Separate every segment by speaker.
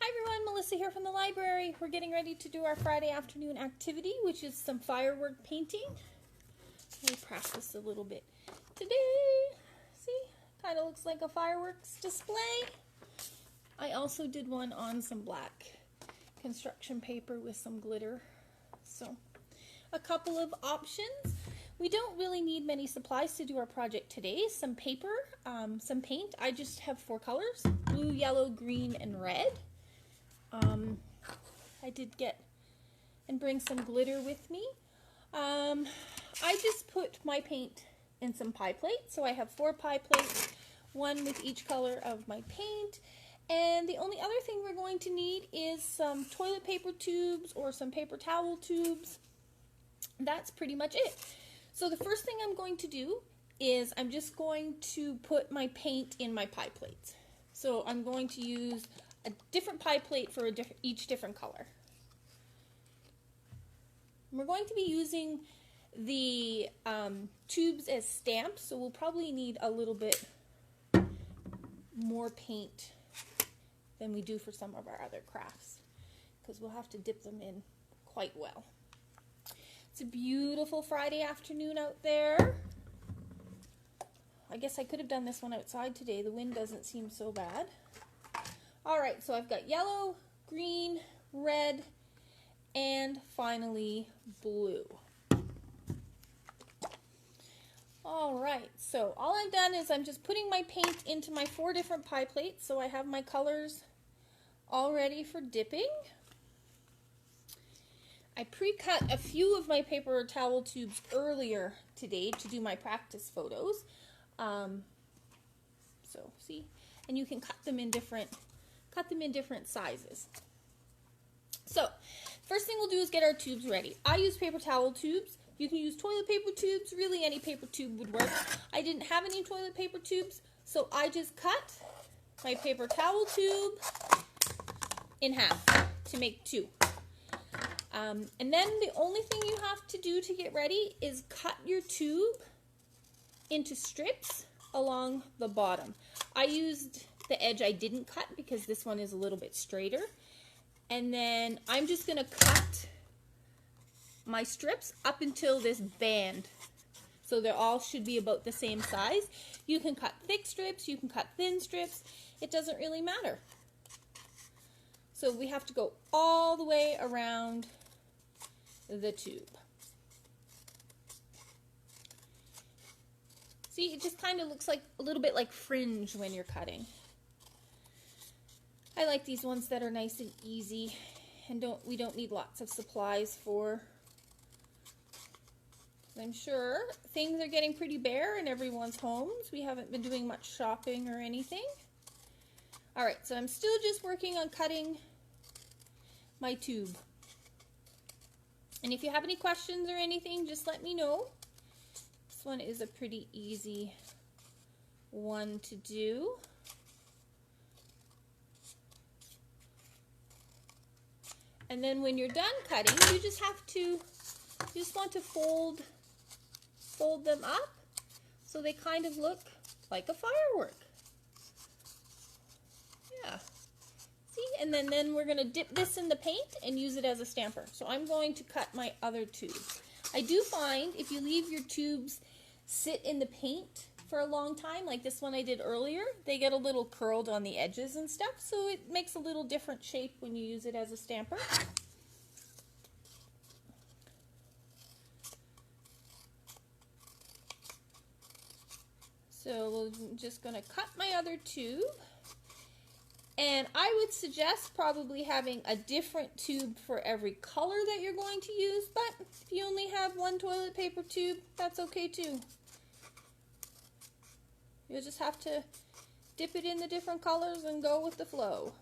Speaker 1: Hi everyone, Melissa here from the library. We're getting ready to do our Friday afternoon activity, which is some firework painting. Let me practice a little bit today. See, kind of looks like a fireworks display. I also did one on some black construction paper with some glitter. So, a couple of options. We don't really need many supplies to do our project today. Some paper, some paint. I just have 4 colors, blue, yellow, green, and red. I did get and bring some glitter with me. I just put my paint in some pie plates. So I have 4 pie plates, 1 with each color of my paint. And the only other thing we're going to need is some toilet paper tubes or some paper towel tubes. That's pretty much it. So the first thing I'm going to do is I'm just going to put my paint in my pie plates. So I'm going to use a different pie plate for each different color. We're going to be using the tubes as stamps, so we'll probably need a little bit more paint than we do for some of our other crafts, because we'll have to dip them in quite well. It's a beautiful Friday afternoon out there. I guess I could have done this one outside today. The wind doesn't seem so bad. Alright, so I've got yellow, green, red, and finally blue. Alright, so all I've done is I'm just putting my paint into my 4 different pie plates, so I have my colors all ready for dipping. I pre-cut a few of my paper towel tubes earlier today to do my practice photos. So see, and you can cut them in different sizes. So first thing we'll do is get our tubes ready. I use paper towel tubes. You can use toilet paper tubes. Really, any paper tube would work. I didn't have any toilet paper tubes, so I just cut my paper towel tube in half to make 2. And then the only thing you have to do to get ready is cut your tube into strips along the bottom. I used the edge I didn't cut because this one is a little bit straighter. And then I'm just going to cut my strips up until this band. So they all should be about the same size. You can cut thick strips, you can cut thin strips. It doesn't really matter. So we have to go all the way around the tube. See, it just kind of looks like a little bit like fringe when you're cutting. I like these ones that are nice and easy and we don't need lots of supplies for. I'm sure things are getting pretty bare in everyone's homes. We haven't been doing much shopping or anything. Alright, so I'm still just working on cutting my tube. And if you have any questions or anything, just let me know. This one is a pretty easy one to do. And then when you're done cutting, you just want to fold them up so they kind of look like a firework. Yeah. See, and then we're going to dip this in the paint and use it as a stamper. So I'm going to cut my other tubes. I do find if you leave your tubes sit in the paint for a long time, like this one I did earlier, they get a little curled on the edges and stuff, so it makes a little different shape when you use it as a stamper. So I'm just going to cut my other tube. And I would suggest probably having a different tube for every color that you're going to use, but if you only have 1 toilet paper tube, that's okay too. You'll just have to dip it in the different colors and go with the flow.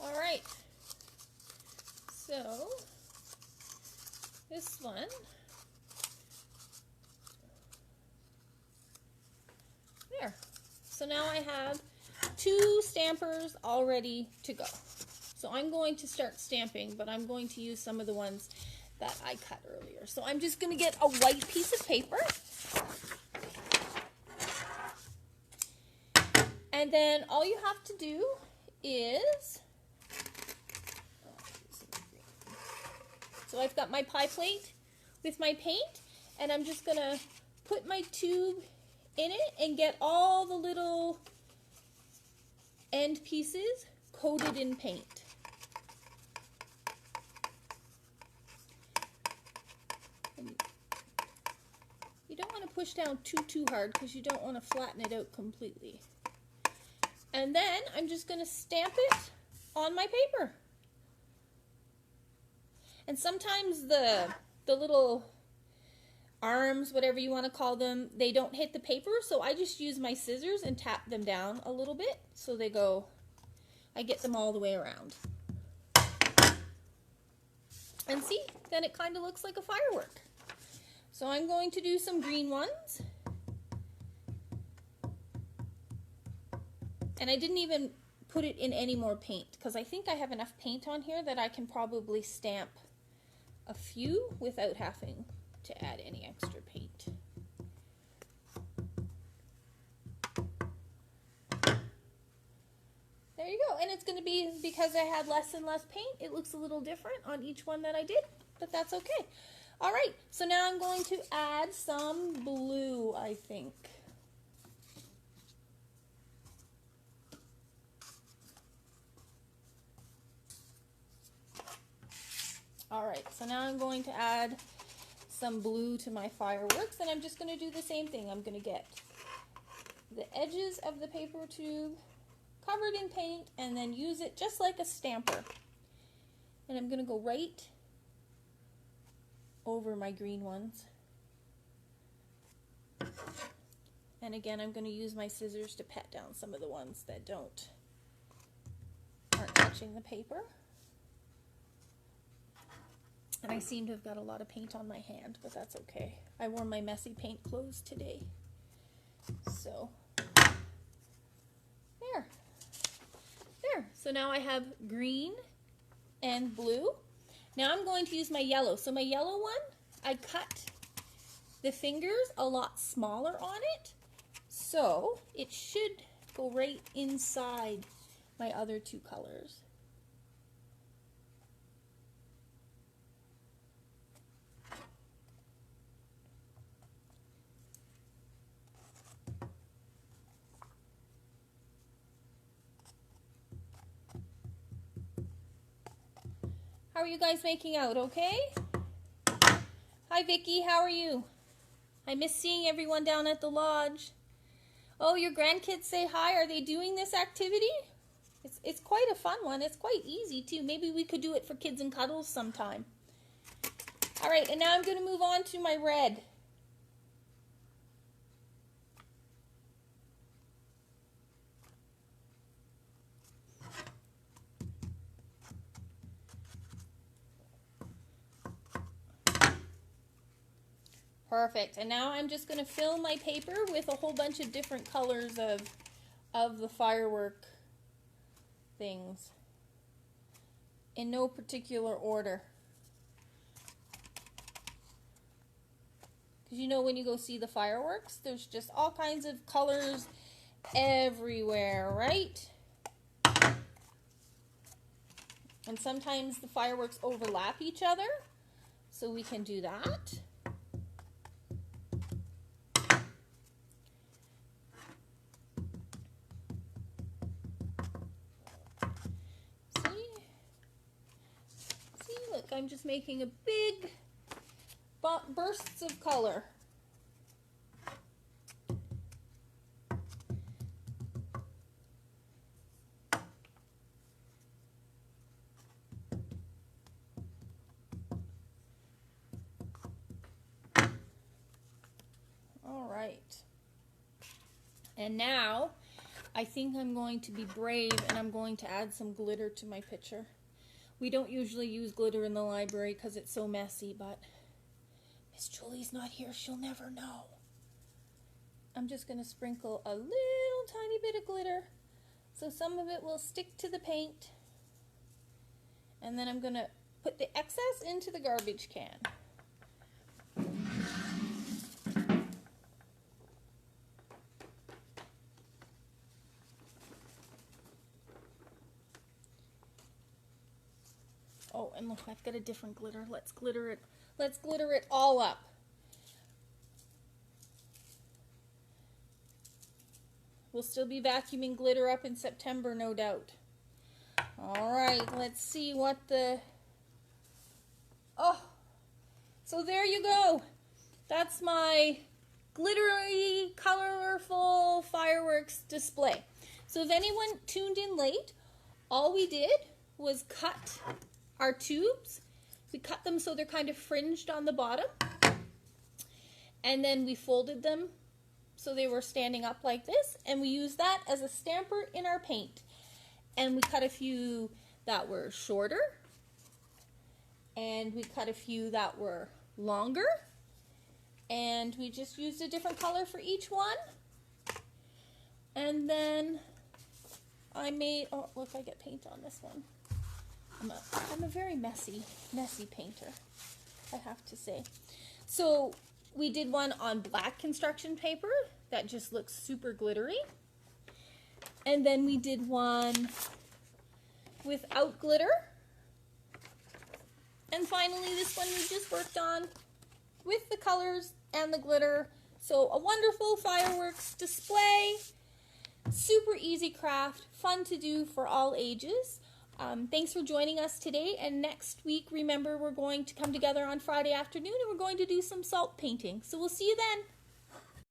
Speaker 1: Alright. So, this one, there. So now I have 2 stampers all ready to go. So I'm going to start stamping, but I'm going to use some of the ones that I cut earlier. So I'm just going to get a white piece of paper. And then all you have to do is, so I've got my pie plate with my paint, and I'm just going to put my tube in it and get all the little end pieces coated in paint. And you don't want to push down too hard because you don't want to flatten it out completely. And then I'm just going to stamp it on my paper. And sometimes the little arms, whatever you want to call them, they don't hit the paper, so I just use my scissors and tap them down a little bit so they go, I get them all the way around. And see, then it kind of looks like a firework. So I'm going to do some green ones. And I didn't even put it in any more paint because I think I have enough paint on here that I can probably stamp a few without having to add any extra paint. There you go. And it's going to be, because I had less and less paint, it looks a little different on each one that I did, but that's okay. All right, so now I'm going to add some blue, I think. All right, so now I'm going to add some blue to my fireworks, and I'm just going to do the same thing. I'm going to get the edges of the paper tube covered in paint and then use it just like a stamper. And I'm going to go right over my green ones. And again, I'm going to use my scissors to pat down some of the ones that aren't touching the paper. And I seem to have got a lot of paint on my hand, but that's okay. I wore my messy paint clothes today. So, there. So now I have green and blue. Now I'm going to use my yellow. So my yellow one, I cut the fingers a lot smaller on it. So it should go right inside my other two colors. How are you guys making out, okay? Hi, Vicky, how are you? I miss seeing everyone down at the lodge. Oh, your grandkids say hi. Are they doing this activity? It's quite a fun one. It's quite easy, too. Maybe we could do it for Kids and Cuddles sometime. All right, and now I'm going to move on to my red. Perfect. And now I'm just going to fill my paper with a whole bunch of different colors of the firework things in no particular order. Because you know when you go see the fireworks, there's just all kinds of colors everywhere, right? And sometimes the fireworks overlap each other, so we can do that. Look, I'm just making a big bursts of color. All right. And now I think I'm going to be brave and I'm going to add some glitter to my picture. We don't usually use glitter in the library because it's so messy, but Miss Julie's not here. She'll never know. I'm just going to sprinkle a little tiny bit of glitter so some of it will stick to the paint. And then I'm going to put the excess into the garbage can. Oh, and look, I've got a different glitter. Let's glitter it. Let's glitter it all up. We'll still be vacuuming glitter up in September, no doubt. All right, let's see what the... Oh, so there you go. That's my glittery, colorful fireworks display. So if anyone tuned in late, all we did was cut our tubes. We cut them so they're kind of fringed on the bottom. And then we folded them so they were standing up like this. And we used that as a stamper in our paint. And we cut a few that were shorter. And we cut a few that were longer. And we just used a different color for each one. And then I made, oh look, I get paint on this one. I'm a very messy painter, I have to say. So we did one on black construction paper that just looks super glittery. And then we did one without glitter. And finally this one we just worked on with the colors and the glitter. So a wonderful fireworks display. Super easy craft, fun to do for all ages. Thanks for joining us today, and next week, remember, we're going to come together on Friday afternoon and we're going to do some salt painting. So we'll see you then.